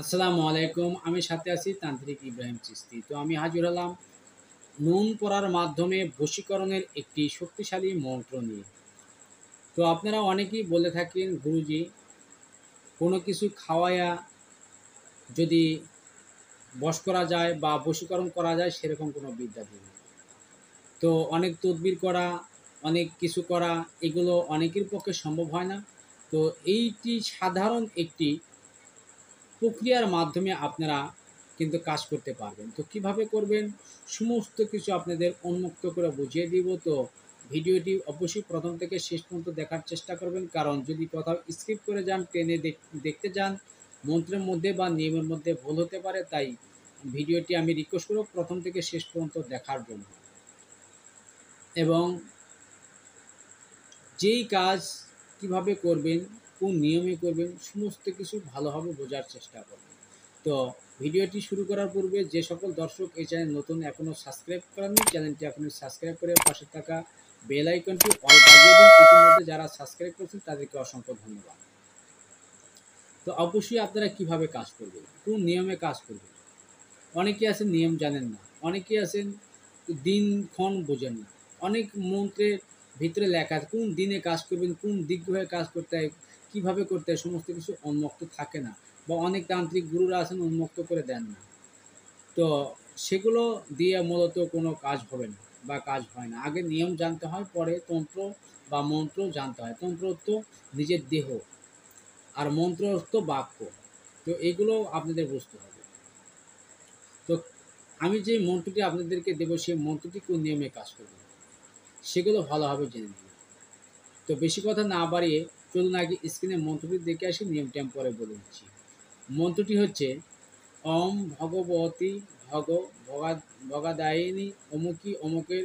আসসালামু আলাইকুম। আমি সাথে আছি তান্ত্রিক ইব্রাহিম চিস্তি। তো আমি হাজির হলাম নুন পড়ার মাধ্যমে বশীকরণের একটি শক্তিশালী মন্ত্র নিয়ে। তো আপনারা অনেকেই বলে থাকেন, গুরুজি কোনো কিছু খাওয়ায়া যদি বশ করা যায় বা বশীকরণ করা যায় সেরকম কোনো বিদ্যা দিন। তো অনেক তদবির করা, অনেক কিছু করা এগুলো অনেকের পক্ষে সম্ভব হয় না। তো এইটি সাধারণ একটি প্রক্রিয়ার মাধ্যমে আপনারা কিন্তু কাজ করতে পারবেন। তো কিভাবে করবেন সমস্ত কিছু আপনাদের উন্মুক্ত করে বুঝিয়ে দিব। তো ভিডিওটি অবশ্যই প্রথম থেকে শেষ পর্যন্ত দেখার চেষ্টা করবেন, কারণ যদি কোথাও স্কিপ করে যান, টেনে দেখতে যান, মন্ত্রের মধ্যে বা নিয়মের মধ্যে ভুল হতে পারে। তাই ভিডিওটি আমি রিকোয়েস্ট করব প্রথম থেকে শেষ পর্যন্ত দেখার জন্য, এবং যেই কাজ কিভাবে করবেন, কোন নিয়মে করবেন সমস্ত কিছু ভালোভাবে বোঝার চেষ্টা করবেন। তো ভিডিওটি শুরু করার পূর্বে যে সকল দর্শক এই চ্যানেল নতুন এখনও সাবস্ক্রাইব করেননি, চ্যানেলটি এখনই সাবস্ক্রাইব করে পাশে থাকা বেল আইকনটি অল বাজিয়ে দিন। ইতিমধ্যে যারা সাবস্ক্রাইব করেছেন তাদেরকে অসংখ্য ধন্যবাদ। তো অবশ্যই আপনারা কিভাবে কাজ করবেন, কোন নিয়মে কাজ করবেন। অনেকে আছেন নিয়ম জানেন না, অনেকে আছেন দিনক্ষণ বোঝেন না। অনেক মন্ত্রের ভিতরে লেখা আছে কোন দিনে কাজ করবেন, কোন দিক হয়ে কাজ করতে হয়, কীভাবে করতে হয়, সমস্ত কিছু উন্মুক্ত থাকে না, বা অনেক তান্ত্রিক গুরুরা আছেন উন্মুক্ত করে দেন না। তো সেগুলো দিয়ে মূলত কোনো কাজ হবে না বা কাজ হয় না। আগে নিয়ম জানতে হয়, পরে তন্ত্র বা মন্ত্র জানতে হয়। তন্ত্র তো নিজের দেহ, আর মন্ত্র অর্থ বাক্য। তো এগুলো আপনাদের বুঝতে হবে। তো আমি যে মন্ত্রটি আপনাদেরকে দেবো সেই মন্ত্রটি কোন নিয়মে কাজ করবে সেগুলো ভালোভাবে জেনে নিন। তো বেশি কথা না বাড়িয়ে চলুন আগে স্ক্রিনে মন্ত্রটি দেখে আসি, নিয়মটি আমি পরে বলে দিচ্ছি। মন্ত্রটি হচ্ছে ওম ভগবতী ভগাদায়িনী অমুকি অমুকের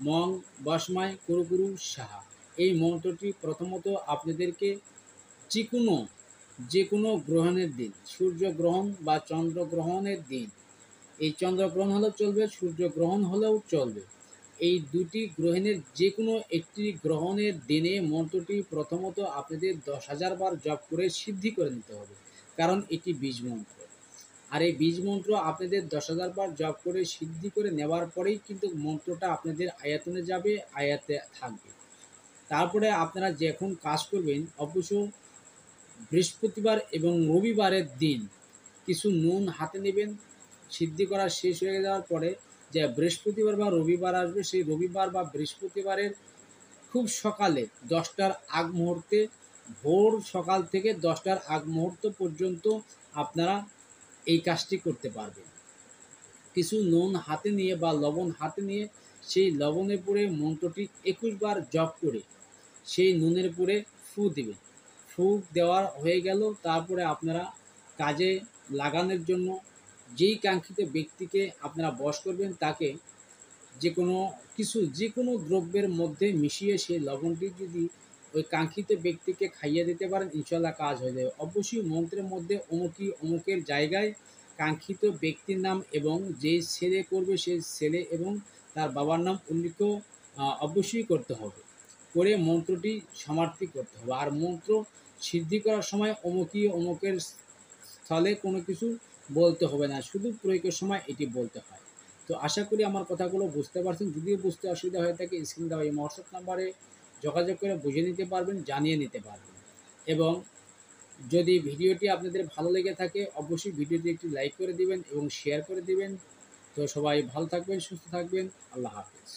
মং বসমায় কুরু কুরু সাহা। এই মন্ত্রটি প্রথমত আপনাদেরকে যেকোনো যেকোনো গ্রহণের দিন, সূর্যগ্রহণ বা চন্দ্রগ্রহণের দিন, এই চন্দ্রগ্রহণ হলেও চলবে, সূর্যগ্রহণ হলেও চলবে, এই দুটি গ্রহণের যে কোনো একটি গ্রহণের দিনে মন্ত্রটি প্রথমত আপনাদের 10,000 বার জপ করে সিদ্ধি করে নিতে হবে, কারণ এটি বীজ মন্ত্র। আর এই বীজ মন্ত্র আপনাদের 10,000 বার জপ করে সিদ্ধি করে নেওয়ার পরেই কিন্তু মন্ত্রটা আপনাদের আয়াতনে যাবে, আয়াতে থাকবে। তারপরে আপনারা যখন কাজ করবেন অবশ্য বৃহস্পতিবার এবং রবিবারের দিন কিছু নুন হাতে নেবেন। সিদ্ধি করা শেষ হয়ে যাওয়ার পরে যে বৃহস্পতিবার বা রবিবার আসবে, সেই রবিবার বা বৃহস্পতিবারের খুব সকালে 10টার আগ মুহূর্তে, ভোর সকাল থেকে 10টার আগ মুহূর্ত পর্যন্ত আপনারা এই কাজটি করতে পারবেন। কিছু নুন হাতে নিয়ে বা লবণ হাতে নিয়ে সেই লবণের পরে মন্ত্রটি 21 বার জপ করে সেই নুনের পরে ফু দিবেন। ফু দেওয়ার হয়ে গেল, তারপরে আপনারা কাজে লাগানোর জন্য যেই কাঙ্ক্ষিত ব্যক্তিকে আপনারা বশ করবেন তাকে যে কোনো দ্রব্যের মধ্যে মিশিয়ে সেই লবণটি যদি ওই কাঙ্ক্ষিত ব্যক্তিকে খাইয়ে দিতে পারেন, ইনশাল্লাহ কাজ হয়ে যাবে। অবশ্যই মন্ত্রের মধ্যে অমুকি অমুকের জায়গায় কাঙ্ক্ষিত ব্যক্তির নাম এবং যেই ছেলে করবে সেই ছেলে এবং তার বাবার নাম উল্লেখ অবশ্যই করতে হবে, করে মন্ত্রটি সমাপ্তি করতে হবে। আর মন্ত্র সিদ্ধি করার সময় অমুকি অমুকের স্থলে কোনো কিছু বলতে হবে না, শুধু প্রয়োগের সময় এটি বলতে হয়। তো আশা করি আমার কথাগুলো বুঝতে পারছেন। যদিও বুঝতে অসুবিধা হয়ে থাকে স্ক্রিনে দেওয়া এই হোয়াটসঅ্যাপ নাম্বারে যোগাযোগ করে বুঝে নিতে পারবেন, জানিয়ে নিতে পারবেন। এবং যদি ভিডিওটি আপনাদের ভালো লেগে থাকে অবশ্যই ভিডিওটি একটি লাইক করে দিবেন এবং শেয়ার করে দিবেন। তো সবাই ভালো থাকবেন, সুস্থ থাকবেন। আল্লাহ হাফেজ।